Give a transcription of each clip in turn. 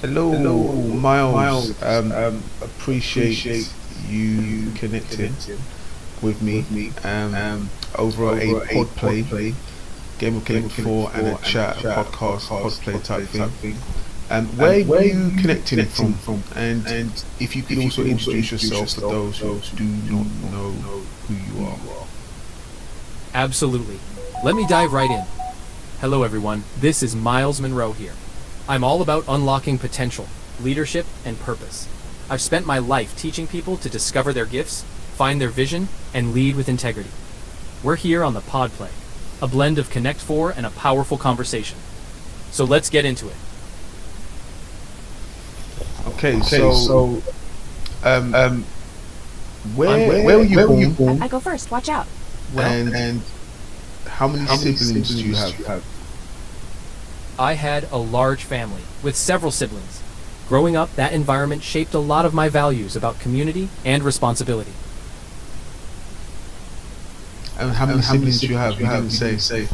Hello, Miles. Appreciate you connecting with me over a pod play, game of Game 4 and a chat, a podcast, pod play type thing. Where are you connecting from? And if you could also introduce yourself for those who do not know who you are. Absolutely. Let me dive right in. Hello everyone, this is Miles Munroe here. I'm all about unlocking potential, leadership, and purpose. I've spent my life teaching people to discover their gifts, find their vision, and lead with integrity. We're here on the Pod Play, a blend of Connect 4 and a powerful conversation. So let's get into it. Okay, so where were you born? I go first. Watch out. And how many siblings do you have? I had a large family with several siblings. Growing up, that environment shaped a lot of my values about community and responsibility. And how many siblings do you have? You didn't say.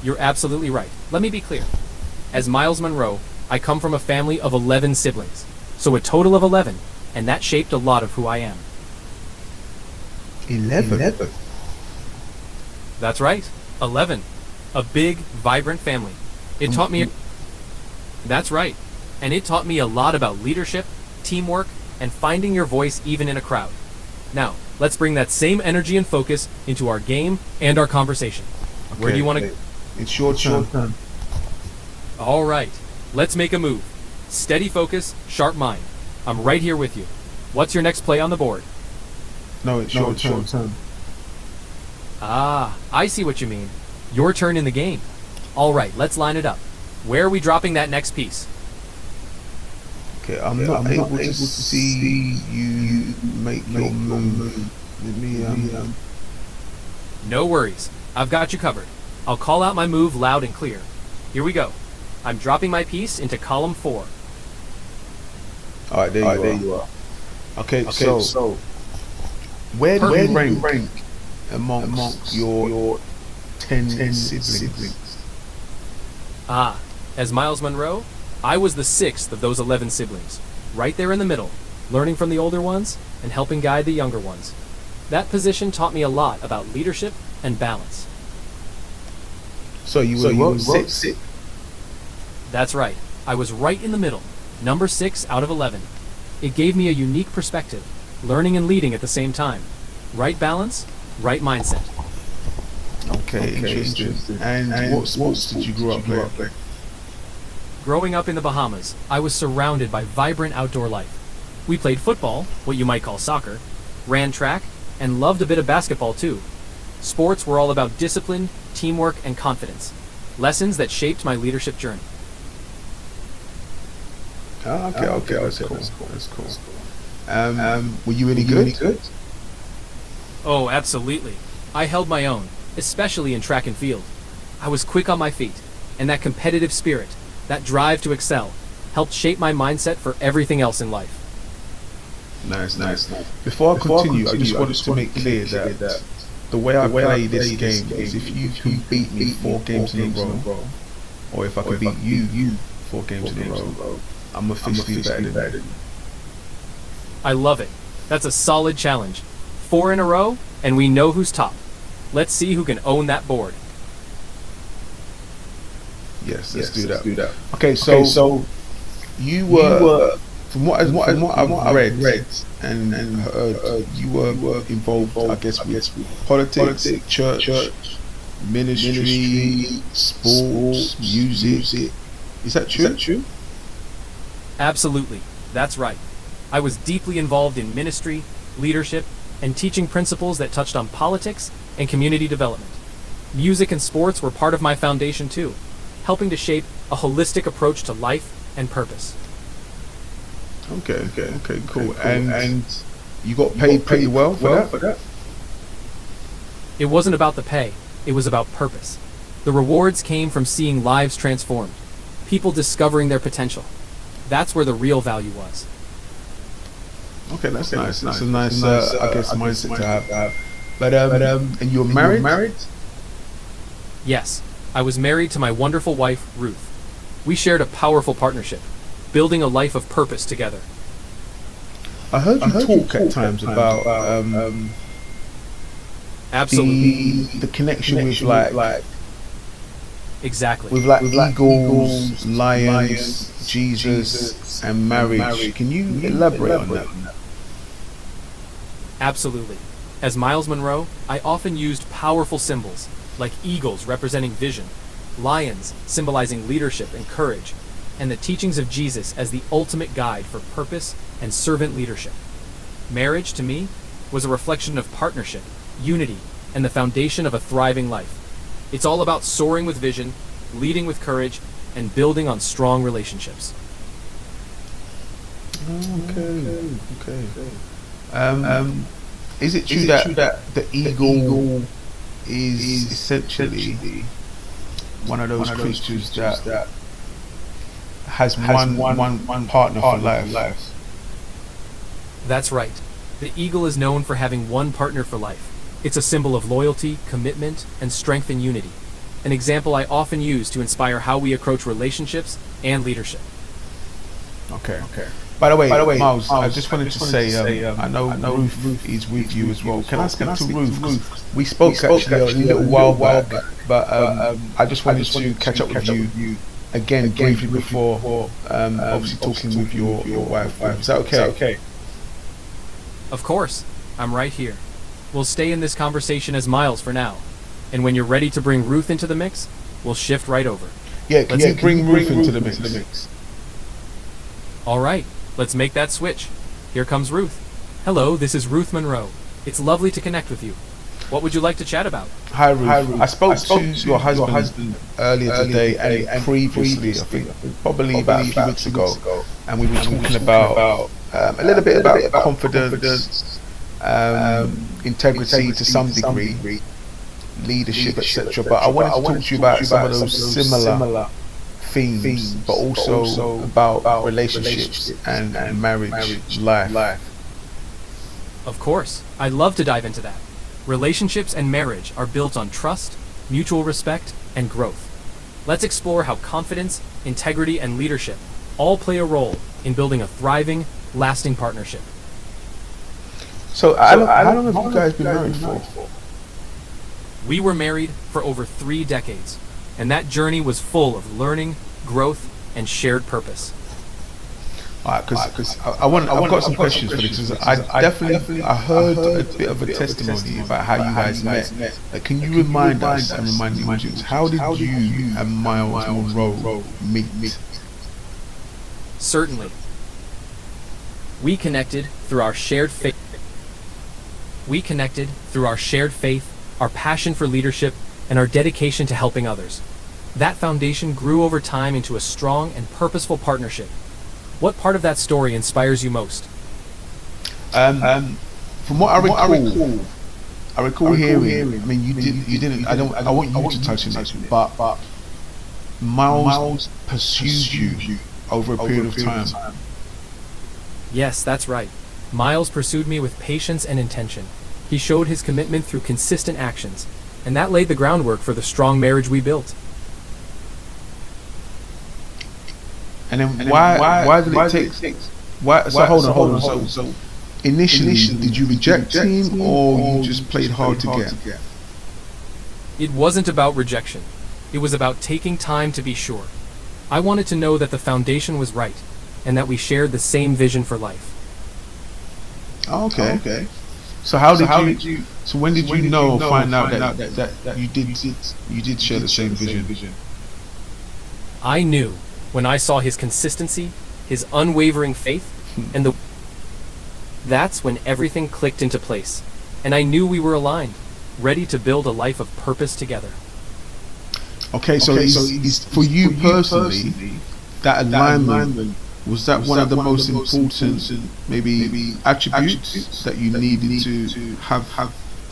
You're absolutely right. Let me be clear. As Miles Munroe, I come from a family of 11 siblings, so a total of 11, and that shaped a lot of who I am. 11? That's right, 11. A big, vibrant family. It taught me... That's right. And it taught me a lot about leadership, teamwork, and finding your voice even in a crowd. Now, let's bring that same energy and focus into our game and our conversation. Okay, where do you want to... It's your turn. All right. Let's make a move. Steady focus, sharp mind. I'm right here with you. What's your next play on the board? No, it's your turn. Ah, I see what you mean. Your turn in the game. All right, let's line it up. Where are we dropping that next piece? Okay, I'm not able to see you make your move. Let me, No worries. I've got you covered. I'll call out my move loud and clear. Here we go. I'm dropping my piece into column 4. Alright, there you are. Okay, so where do you rank amongst your 10 siblings? Ah, as Miles Munroe, I was the 6th of those 11 siblings, right there in the middle, learning from the older ones and helping guide the younger ones. That position taught me a lot about leadership and balance. So you were 6? That's right. I was right in the middle, number 6 out of 11. It gave me a unique perspective, learning and leading at the same time. Right balance, right mindset. Okay, interesting. And what sports did you grow up playing? Growing up in the Bahamas, I was surrounded by vibrant outdoor life. We played football, what you might call soccer, ran track, and loved a bit of basketball too. Sports were all about discipline, teamwork, and confidence. Lessons that shaped my leadership journey. Okay, that's cool. Were you any good? Oh, absolutely. I held my own, especially in track and field. I was quick on my feet, and that competitive spirit, that drive to excel, helped shape my mindset for everything else in life. Nice. Before I continue, I just wanted to make clear that the way I play this game is if you can beat me 4 games in a row, or if I can beat you 4 games in a row, I'm officially better than you. I love it. That's a solid challenge. 4 in a row, and we know who's top. Let's see who can own that board. Yes, let's do that. Okay, so you were from what I've read and heard, you were involved, I guess, with politics, church, ministry, sports, music. Is that true? Absolutely. That's right. I was deeply involved in ministry, leadership, and teaching principles that touched on politics and community development. Music and sports were part of my foundation too, helping to shape a holistic approach to life and purpose. Okay, cool. And you got paid pretty well for that? It wasn't about the pay, it was about purpose. The rewards came from seeing lives transformed, people discovering their potential. That's where the real value was. Okay, that's nice. That's a nice, I guess, mindset to have. But and you were married? Yes, I was married to my wonderful wife, Ruth. We shared a powerful partnership, building a life of purpose together. I heard you talk at times about Absolutely. the connection with like Exactly. with like eagles, lions, Jesus, and marriage. Can you elaborate on that? Absolutely. As Miles Munroe, I often used powerful symbols, like eagles representing vision, lions symbolizing leadership and courage, and the teachings of Jesus as the ultimate guide for purpose and servant leadership. Marriage, to me, was a reflection of partnership, unity, and the foundation of a thriving life. It's all about soaring with vision, leading with courage, and building on strong relationships. Okay. Is it true that the eagle is essentially one of those creatures that has one partner for life? That's right. The eagle is known for having one partner for life. It's a symbol of loyalty, commitment, and strength and unity. An example I often use to inspire how we approach relationships and leadership. Okay. By the way, Miles, I just wanted to say, I know Ruth is with you as well. Can I speak to Ruth? 'Cause we spoke actually a little while back, but I just wanted to catch up with you again briefly before obviously talking with your wife. Is that okay? Of course, I'm right here. We'll stay in this conversation as Miles for now. And when you're ready to bring Ruth into the mix, we'll shift right over. Yeah, can you bring Ruth into the mix? All right, let's make that switch. Here comes Ruth. Hello, this is Ruth Munroe. It's lovely to connect with you. What would you like to chat about? Hi Ruth. I spoke to your husband earlier today and previously, I think probably about a few weeks ago, and we were talking about a little bit about confidence, integrity to some degree, leadership, etc. But I wanted to talk to you about some of those similar themes, but also about relationships and marriage life. Of course, I'd love to dive into that. Relationships and marriage are built on trust, mutual respect, and growth. Let's explore how confidence, integrity, and leadership all play a role in building a thriving, lasting partnership. So how long have you guys been married for? We were married for over 3 decades, and that journey was full of learning, growth, and shared purpose. Because I've got some questions for this. I heard a bit of a testimony about how you guys met. Can you remind us and remind the audience, how did you and Miles Munroe meet? Certainly. We connected through our shared faith. Our passion for leadership, and our dedication to helping others. That foundation grew over time into a strong and purposeful partnership. What part of that story inspires you most? From what I recall hearing. I mean, you didn't. I want you to touch on it, but Miles pursued you over a period of time. Yes, that's right. Miles pursued me with patience and intention. He showed his commitment through consistent actions, and that laid the groundwork for the strong marriage we built. And then why did it take? So hold on. So initially, did you reject him, or you just played hard to get? It wasn't about rejection. It was about taking time to be sure. I wanted to know that the foundation was right, and that we shared the same vision for life. Okay. So So when did you know or find out that you did share the same vision? I knew when I saw his consistency, his unwavering faith, and that's when everything clicked into place. And I knew we were aligned, ready to build a life of purpose together. Okay, so for you personally, that alignment, was that one of the most important maybe attributes that you needed to have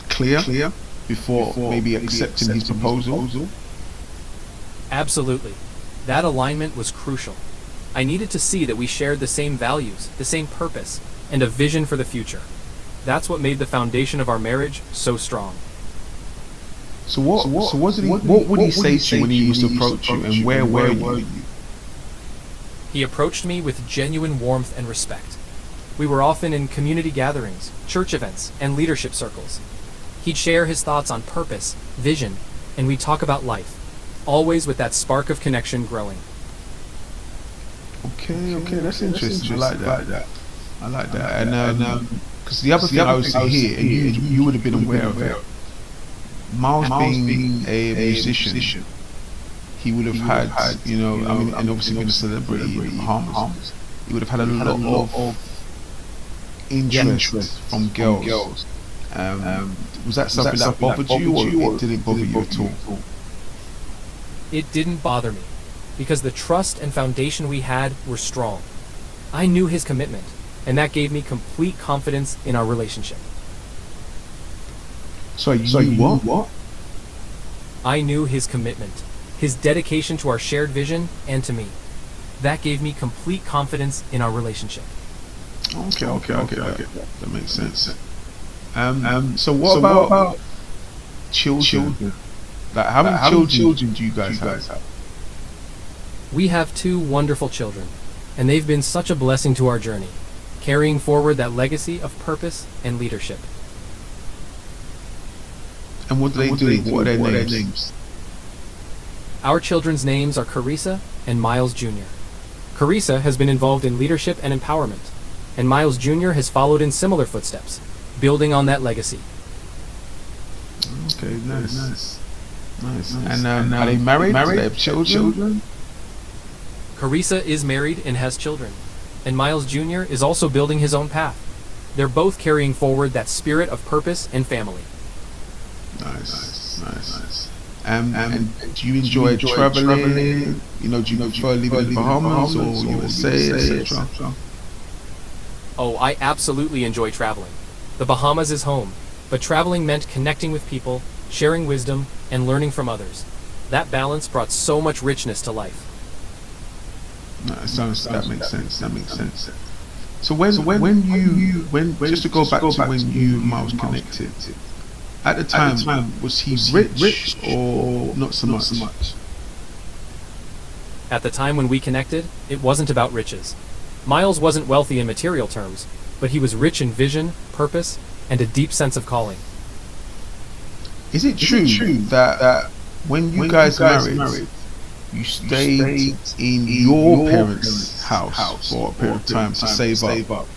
clear before maybe accepting his proposal? Absolutely. That alignment was crucial. I needed to see that we shared the same values, the same purpose, and a vision for the future. That's what made the foundation of our marriage so strong. So what would he say to you when he used to approach you, and where were you? He approached me with genuine warmth and respect. We were often in community gatherings, church events, and leadership circles. He'd share his thoughts on purpose, vision, and we'd talk about life, always with that spark of connection growing. Okay, that's interesting. I like that. I like that. And because the other thing I was here, and you would have been aware of it. Miles being a musician, he would have had, you know, I mean, and obviously being a celebrity in the Bahamas, he would have had a lot of interest from girls. Was that something that bothered you, or it didn't bother you at all? It didn't bother me, because the trust and foundation we had were strong. I knew his commitment, and that gave me complete confidence in our relationship. So you what? I knew his commitment, his dedication to our shared vision and to me. That gave me complete confidence in our relationship. Okay. That makes sense. So what about children? Like, how many children do you guys have? We have 2 wonderful children, and they've been such a blessing to our journey, carrying forward that legacy of purpose and leadership. And what do they do? What are their names? Our children's names are Carissa and Miles Jr. Carissa has been involved in leadership and empowerment, and Miles Jr. has followed in similar footsteps, building on that legacy. Okay, nice. And are they married? Do they have children? Carissa is married and has children, and Miles Jr. is also building his own path. They're both carrying forward that spirit of purpose and family. Nice. And do you enjoy traveling? You know, do you prefer living in the Bahamas or USA, etc.? Oh, I absolutely enjoy traveling. The Bahamas is home, but traveling meant connecting with people, sharing wisdom, and learning from others. That balance brought so much richness to life. That makes sense. So when just to go back to when you and Miles connected, at the time was he rich or not so much? At the time when we connected, it wasn't about riches. Miles wasn't wealthy in material terms, but he was rich in vision, purpose, and a deep sense of calling. Is it true that when you guys married, you stayed in your parents' house for a period of time to save up?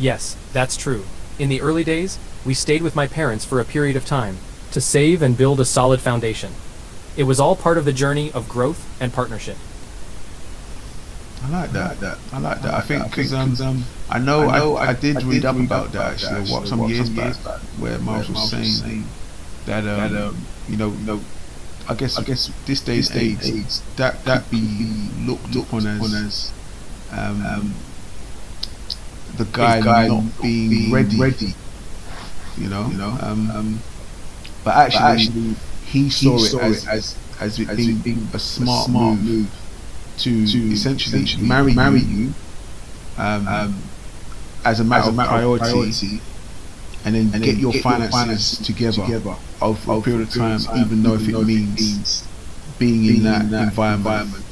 Yes, that's true. In the early days, we stayed with my parents for a period of time to save and build a solid foundation. It was all part of the journey of growth and partnership. I like that. I think because I know I did read up about that actually some years back, where Miles was saying that you know, I guess this day's age that could be looked upon as the guy not being ready, you know. But actually he saw it as it being a smart move to essentially marry you as a matter of priority, and then get your finances together over a period of time, even though if it means being in that environment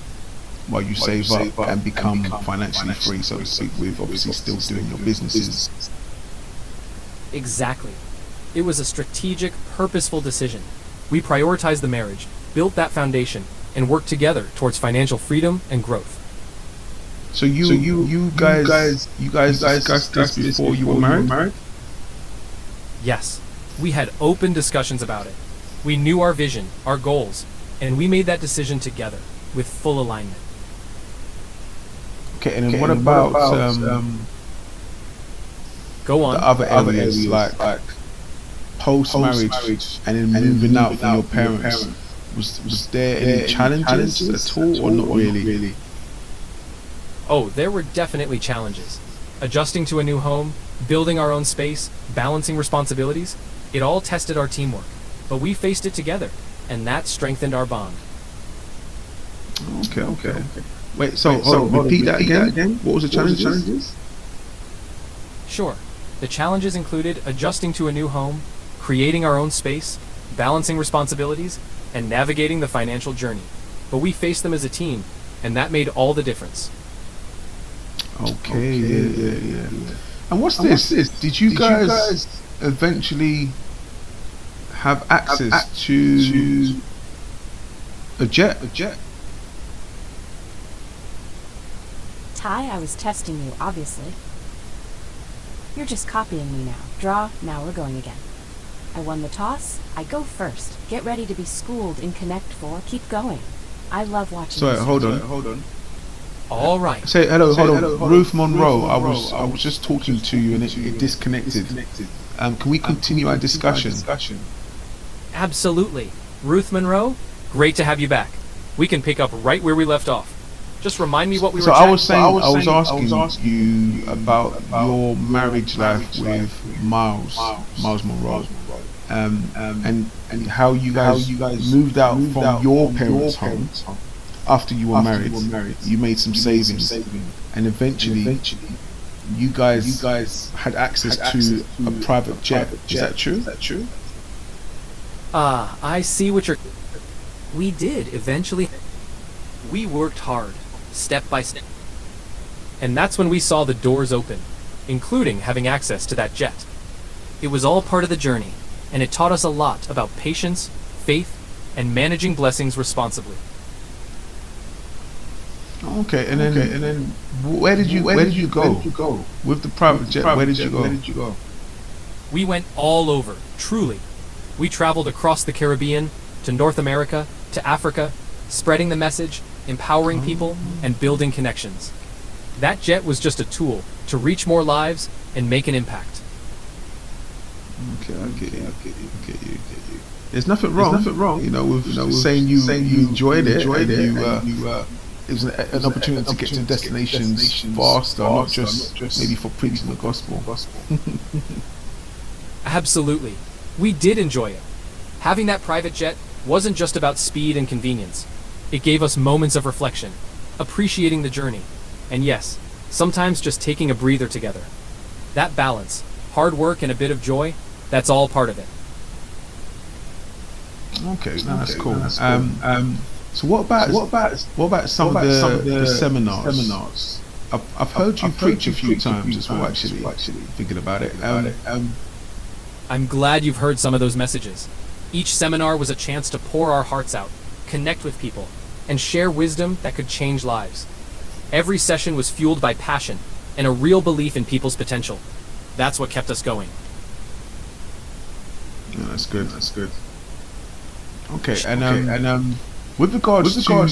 while you save up and become financially free, so to speak, with obviously still doing your businesses. Exactly. It was a strategic, purposeful decision. We prioritized the marriage, built that foundation, and worked together towards financial freedom and growth. So you guys discussed this before you were married? Yes. We had open discussions about it. We knew our vision, our goals, and we made that decision together with full alignment. Okay, and then what about go on. the other areas like post-marriage and then moving out from your parents? Was there any challenges at all, or not really? Oh, there were definitely challenges. Adjusting to a new home, building our own space, balancing responsibilities, it all tested our teamwork. But we faced it together, and that strengthened our bond. Okay. Wait, so repeat that again? What was the challenges? Sure. The challenges included adjusting to a new home, creating our own space, balancing responsibilities, and navigating the financial journey. But we faced them as a team, and that made all the difference. Okay, yeah. And what's this? Did you guys eventually have access to a jet? Ty, I was testing you, obviously. You're just copying me now. Draw, now we're going again. I won the toss, I go first. Get ready to be schooled in Connect 4. Keep going. I love watching. Sorry, this. hold on. All right. Say hello, hold on. Ruth Munroe, I was just talking to you and it disconnected. Can we continue our discussion? Absolutely. Ruth Munroe, great to have you back. We can pick up right where we left off. Just remind me what we were I was chatting. asking you about your marriage life with Miles Munroe, and how you guys moved out from your parents' home after you were married. You made some savings, and eventually you guys had access to a private jet. Is that true? I see what you're... We did, eventually. We worked hard, step by step. And that's when we saw the doors open, including having access to that jet. It was all part of the journey, and it taught us a lot about patience, faith, and managing blessings responsibly. Okay, and then where did you go with the private jet? Where did you go? We went all over, truly. We traveled across the Caribbean, to North America, to Africa, spreading the message, empowering people, and building connections. That jet was just a tool to reach more lives and make an impact. Okay, I get you. There's nothing wrong. You know, with saying you enjoyed it, and it was an opportunity to get to destinations faster, not just maybe for preaching the gospel. Absolutely. We did enjoy it. Having that private jet wasn't just about speed and convenience. It gave us moments of reflection, appreciating the journey, and yes, sometimes just taking a breather together. That balance, hard work and a bit of joy, that's all part of it. Okay, that's cool. So what about some of the seminars? I've heard you preach a few times as well. Actually, thinking about it. I'm glad you've heard some of those messages. Each seminar was a chance to pour our hearts out, connect with people, and share wisdom that could change lives. Every session was fueled by passion and a real belief in people's potential. That's what kept us going. Yeah, that's good. Okay, and with regards to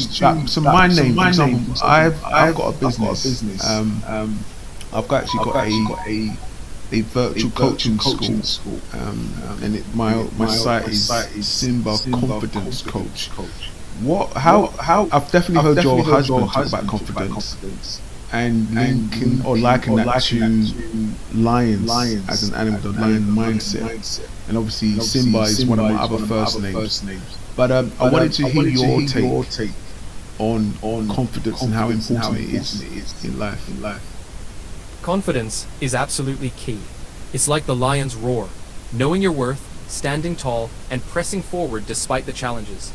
so my name, for example, I've got a business. I've actually got a virtual coaching school, and my site is Simba Confidence Coach. How I've definitely heard your husband talk about confidence and linking or liking that to lions as an animal, the lion mindset, and obviously Simba is one of my other first names. But I wanted to hear your take on confidence and how important it is in life. Confidence is absolutely key. It's like the lion's roar, knowing your worth, standing tall, and pressing forward despite the challenges.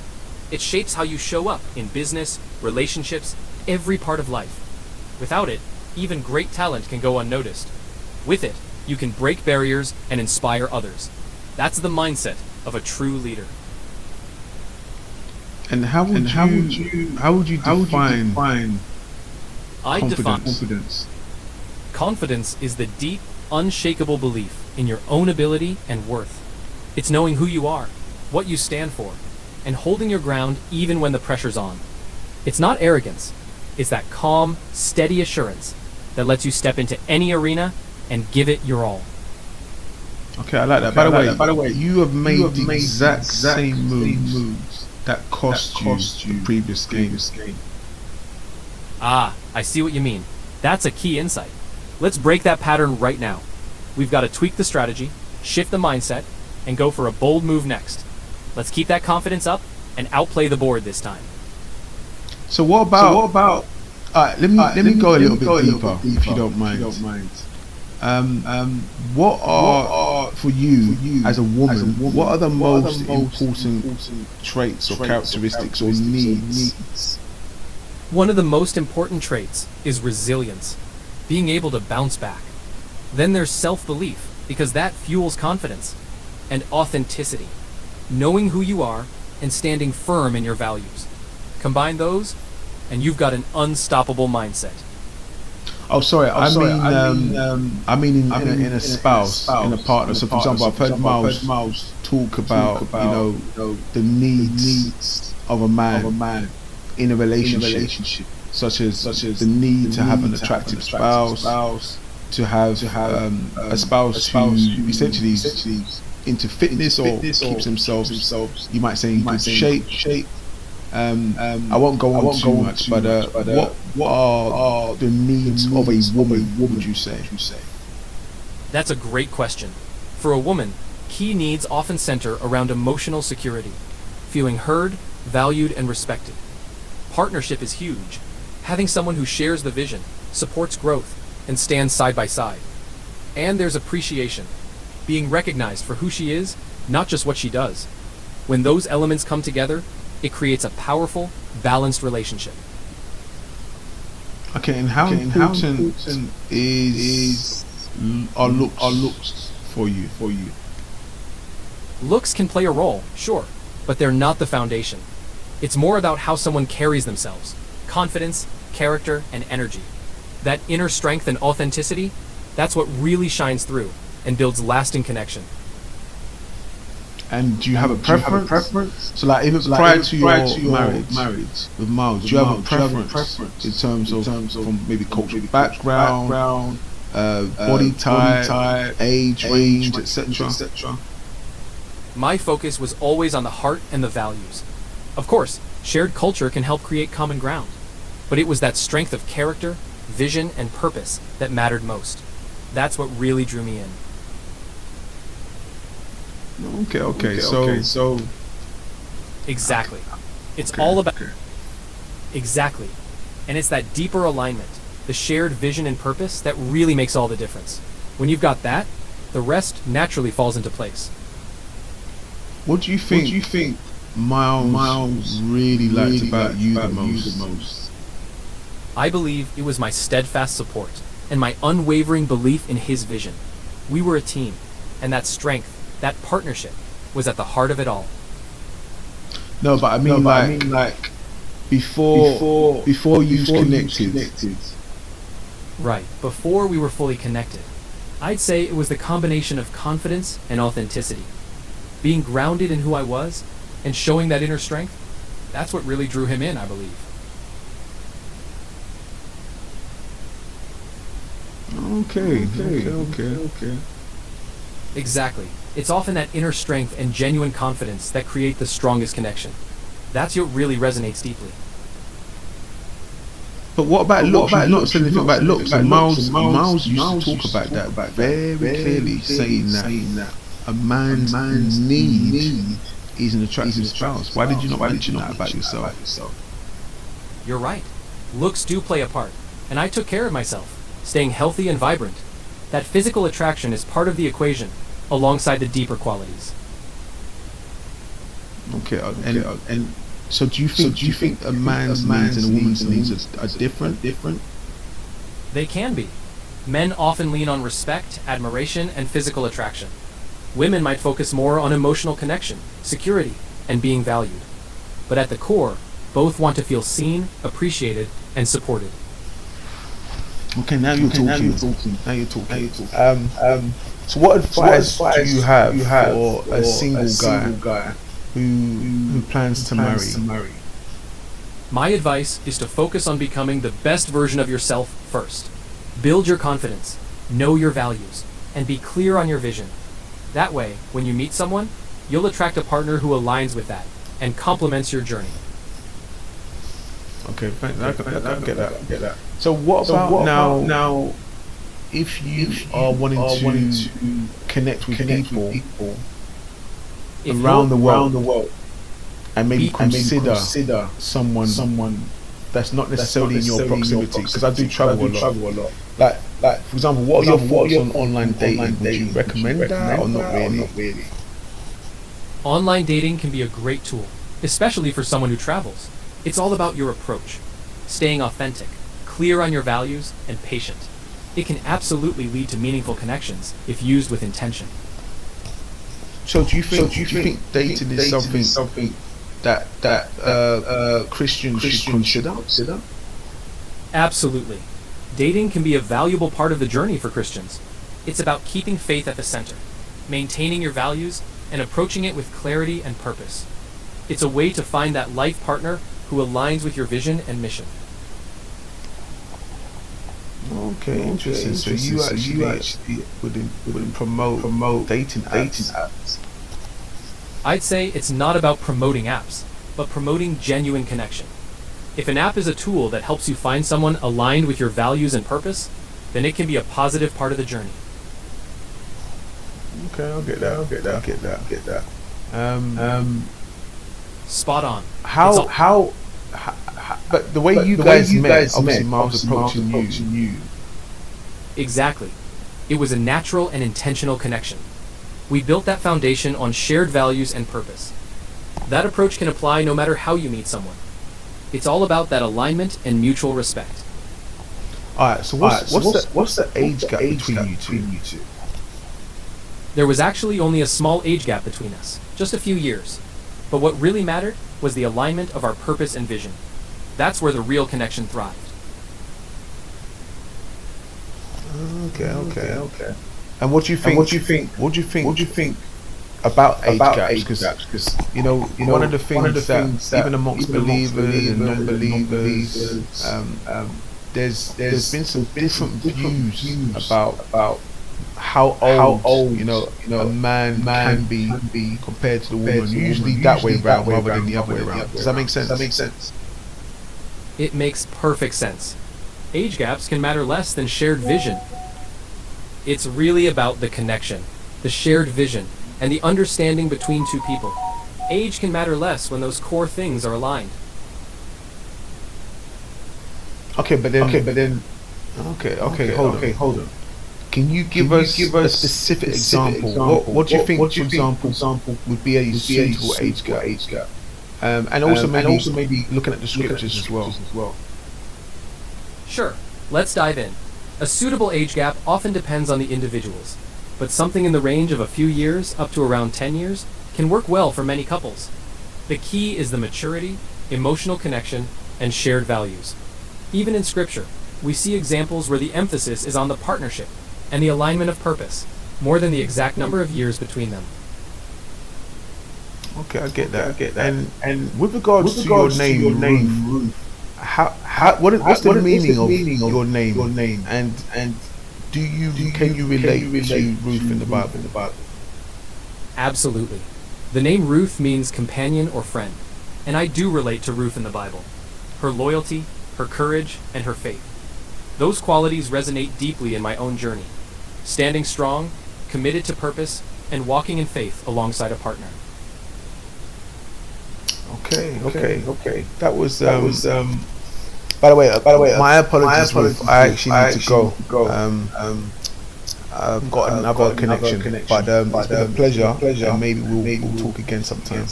It shapes how you show up in business, relationships, every part of life. Without it, even great talent can go unnoticed. With it, you can break barriers and inspire others. That's the mindset of a true leader. And how would you define confidence? Confidence is the deep, unshakable belief in your own ability and worth. It's knowing who you are, what you stand for, and holding your ground even when the pressure's on. It's not arrogance. It's that calm, steady assurance that lets you step into any arena and give it your all. Okay, I like that. By the way, you have made the exact same moves that cost you the previous game. Ah, I see what you mean. That's a key insight. Let's break that pattern right now. We've got to tweak the strategy, shift the mindset, and go for a bold move next. Let's keep that confidence up and outplay the board this time. So what about? Let me go a little bit deeper, if you don't mind. What are for you as a woman? What are the most important traits or characteristics or needs One of the most important traits is resilience, being able to bounce back. Then there's self-belief, because that fuels confidence, and authenticity, knowing who you are and standing firm in your values. Combine those, and you've got an unstoppable mindset. Oh, sorry. I mean, in a spouse, in a partner. So, for example, I've heard Miles talk about, the needs of a man in a relationship, such as the need to have an attractive spouse, to have a spouse who essentially is into fitness or keeps themselves, you might say, in good shape. I won't go on too much, but what are the needs of a woman, would you say? That's a great question. For a woman, key needs often center around emotional security, feeling heard, valued, and respected. Partnership is huge. Having someone who shares the vision, supports growth, and stands side by side. And there's appreciation, being recognized for who she is, not just what she does. When those elements come together, it creates a powerful, balanced relationship. Okay, and how important are looks for you? Looks can play a role, sure, but they're not the foundation. It's more about how someone carries themselves, confidence, character, and energy. That inner strength and authenticity, that's what really shines through and builds lasting connection. And do you have a preference? So, like, even prior to your marriage with Miles, do you have a preference in terms of from maybe cultural background, body type, age range, etc.? My focus was always on the heart and the values. Of course, shared culture can help create common ground, but it was that strength of character, vision, and purpose that mattered most. That's what really drew me in. Okay. So exactly. It's all about exactly. And it's that deeper alignment, the shared vision and purpose that really makes all the difference. When you've got that, the rest naturally falls into place. What do you think Miles really liked about you the most? I believe it was my steadfast support and my unwavering belief in his vision. We were a team, and that strength, that partnership, was at the heart of it all. No, but I mean, like before you connected. Right, before we were fully connected. I'd say it was the combination of confidence and authenticity. Being grounded in who I was and showing that inner strength, that's what really drew him in, I believe. Okay. Exactly. It's often that inner strength and genuine confidence that create the strongest connection. That's what really resonates deeply. But what about looks? You've not said anything about looks. And Miles used to talk about that very clearly, saying that a man's need is an attractive spouse. Why did you not mention that about yourself? You're right. Looks do play a part, and I took care of myself, staying healthy and vibrant. That physical attraction is part of the equation, alongside the deeper qualities. Okay, and so do you think a man's needs and a woman's needs are different? They can be. Men often lean on respect, admiration, and physical attraction. Women might focus more on emotional connection, security, and being valued. But at the core, both want to feel seen, appreciated, and supported. Okay, now you're talking. So what advice do you have for a single guy who plans to marry? My advice is to focus on becoming the best version of yourself first. Build your confidence, know your values, and be clear on your vision. That way, when you meet someone, you'll attract a partner who aligns with that and complements your journey. Okay, I get that. So what about now? If you are wanting to connect with people around the world, and maybe consider someone that's not necessarily in your proximity, because I do travel a lot. Like for example, what are your thoughts on online dating? Would you recommend that or not really? Online dating can be a great tool, especially for someone who travels. It's all about your approach. staying authentic, clear on your values, and patient. It can absolutely lead to meaningful connections if used with intention. So do you think dating is something that Christians should consider? Absolutely. Dating can be a valuable part of the journey for Christians. It's about keeping faith at the center, maintaining your values, and approaching it with clarity and purpose. It's a way to find that life partner who aligns with your vision and mission. Okay, interesting. So you actually would promote dating apps. I'd say it's not about promoting apps, but promoting genuine connection. If an app is a tool that helps you find someone aligned with your values and purpose, then it can be a positive part of the journey. Okay, I'll get that. Spot on. But the way you guys met, obviously Miles approaching you. Exactly. It was a natural and intentional connection. We built that foundation on shared values and purpose. That approach can apply no matter how you meet someone. It's all about that alignment and mutual respect. Alright, so what's the age gap between you two? There was actually only a small age gap between us, just a few years. But what really mattered was the alignment of our purpose and vision. That's where the real connection thrived. Okay. And what do you think about age gaps? Because one of the things that even amongst believers and non-believers, there's been some different views about how old a man can be compared to the woman. Usually that way around rather than the other way around. Does that make sense? It makes perfect sense. Age gaps can matter less than shared vision. It's really about the connection, the shared vision, and the understanding between two people. Age can matter less when those core things are aligned. Okay, hold on. Can you give us a specific example? What do you think, for example, would be a suitable age gap? And also maybe looking at the scriptures as well. Sure, let's dive in. A suitable age gap often depends on the individuals, but something in the range of a few years up to around 10 years can work well for many couples. The key is the maturity, emotional connection, and shared values. Even in Scripture, we see examples where the emphasis is on the partnership and the alignment of purpose, more than the exact number of years between them. Okay, I get that. And with regards to your name, Ruth, what's the meaning of your name? And can you relate to Ruth in the Bible? Absolutely. The name Ruth means companion or friend, and I do relate to Ruth in the Bible. Her loyalty, her courage, and her faith. Those qualities resonate deeply in my own journey. Standing strong, committed to purpose, and walking in faith alongside a partner. Okay. That was by the way, my apologies, Ruth. I actually need to go. I've got another connection, but it's been a pleasure. And maybe we'll talk again sometime.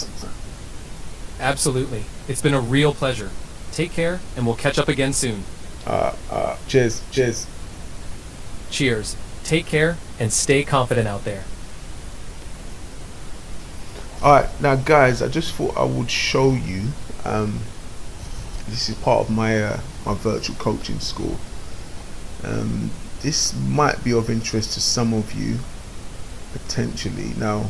Absolutely. It's been a real pleasure. Take care, and we'll catch up again soon. Cheers. Cheers. Take care, and stay confident out there. Alright, now guys, I just thought I would show you, this is part of my my virtual coaching school. This might be of interest to some of you, potentially. Now,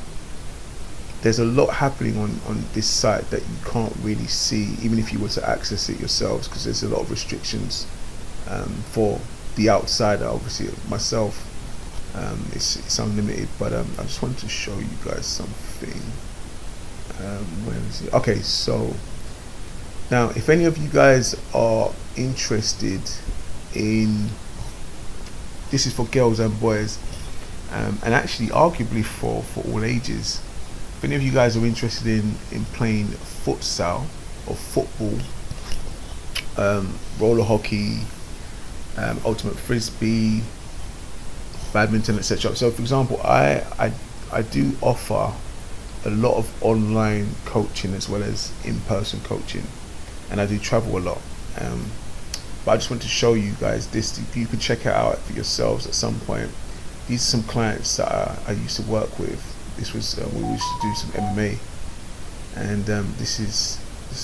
there's a lot happening on this site that you can't really see, even if you were to access it yourselves, because there's a lot of restrictions for the outsider. Obviously, myself, it's unlimited, but I just wanted to show you guys something. Where is it? Okay, so now if any of you guys are interested in, this is for girls and boys, and actually arguably for all ages. If any of you guys are interested in playing futsal or football, roller hockey, ultimate frisbee, badminton, etc. So for example, I do offer a lot of online coaching as well as in-person coaching, and I do travel a lot. but I just want to show you guys this. You can check it out for yourselves at some point. These are some clients that I used to work with. This was we used to do some MMA, and this is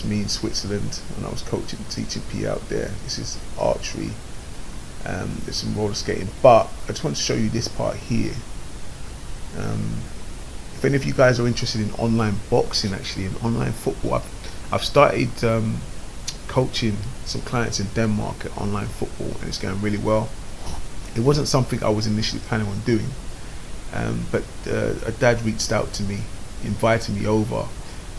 me in Switzerland when I was teaching P out there. This is archery. There's some roller skating, but I just want to show you this part here. If any of you guys are interested in online boxing, actually, in online football, I've started coaching some clients in Denmark at online football, and it's going really well. It wasn't something I was initially planning on doing, but a dad reached out to me, invited me over,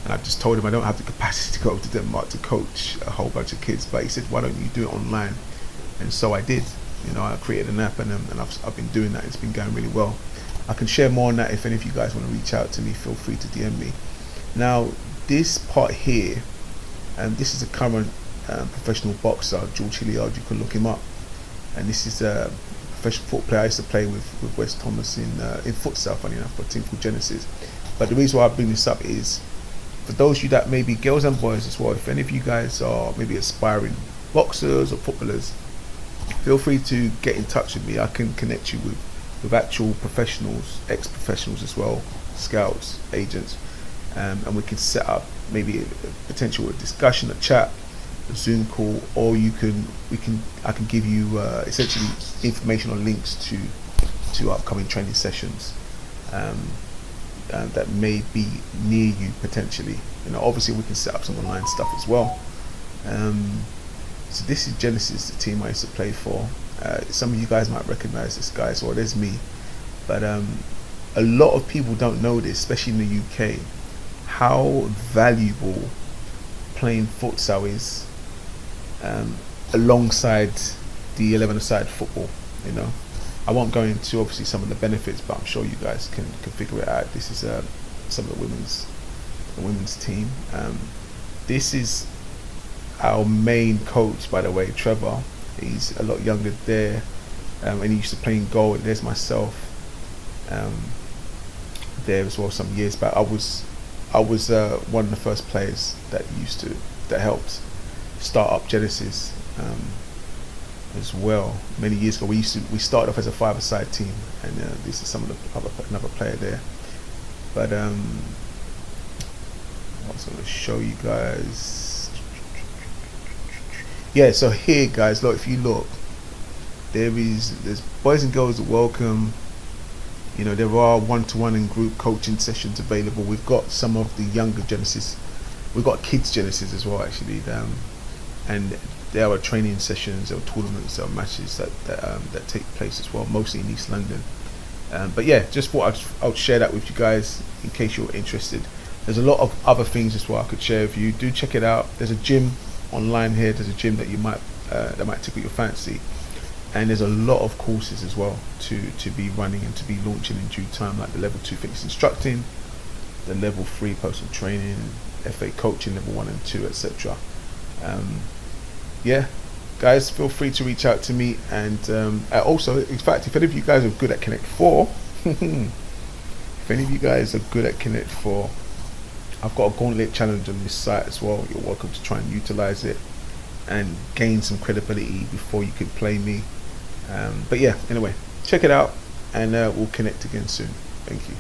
and I just told him I don't have the capacity to go to Denmark to coach a whole bunch of kids, but he said, why don't you do it online? And so I did. I created an app, and I've been doing that. It's been going really well. I can share more on that. If any of you guys want to reach out to me, feel free to DM me. Now, this part here, this is a current professional boxer, George Hilliard. You can look him up. And this is a professional football player I used to play with Wes Thomas in futsal, funny enough, for a team called Genesis. But the reason why I bring this up is, for those of you that maybe girls and boys as well, if any of you guys are maybe aspiring boxers or footballers, feel free to get in touch with me. I can connect you with actual professionals, ex-professionals as well, scouts, agents, and we can set up maybe a potential discussion, a chat, a Zoom call, or I can give you essentially information or links to upcoming training sessions that may be near you potentially. Obviously we can set up some online stuff as well. So this is Genesis, the team I used to play for. Some of you guys might recognize this guy, so there's me. But a lot of people don't know this, especially in the UK, how valuable playing futsal is alongside the 11-a-side football. I won't go into obviously some of the benefits, but I'm sure you guys can figure it out. This is some of the women's team. This is our main coach, by the way, Trevor. He's a lot younger there, and he used to play in goal. There's myself there as well some years back. I was one of the first players that helped start up Genesis as well many years ago. We started off as a 5-a-side team, and this is some of another player there. But I was going to show you guys. Yeah, so here guys, look, if you look, there's boys and girls are welcome. There are one-to-one and group coaching sessions available. We've got some of the younger Genesis, we've got kids Genesis as well actually, and there are training sessions or tournaments or matches that take place as well, mostly in East London. But yeah, just thought I'll share that with you guys in case you're interested. There's a lot of other things as well I could share with you. Do check it out. There's a gym online here. There's a gym that that might tickle your fancy, and there's a lot of courses as well to be running and to be launching in due time, like the level 2 fitness instructing, the level 3 personal training, FA coaching level 1 and 2, etc. Yeah guys, feel free to reach out to me, and also, in fact, if any of you guys are good at Connect 4 if any of you guys are good at Connect 4, I've got a gauntlet challenge on this site as well. You're welcome to try and utilize it and gain some credibility before you can play me. But yeah, anyway, check it out, and we'll connect again soon. Thank you.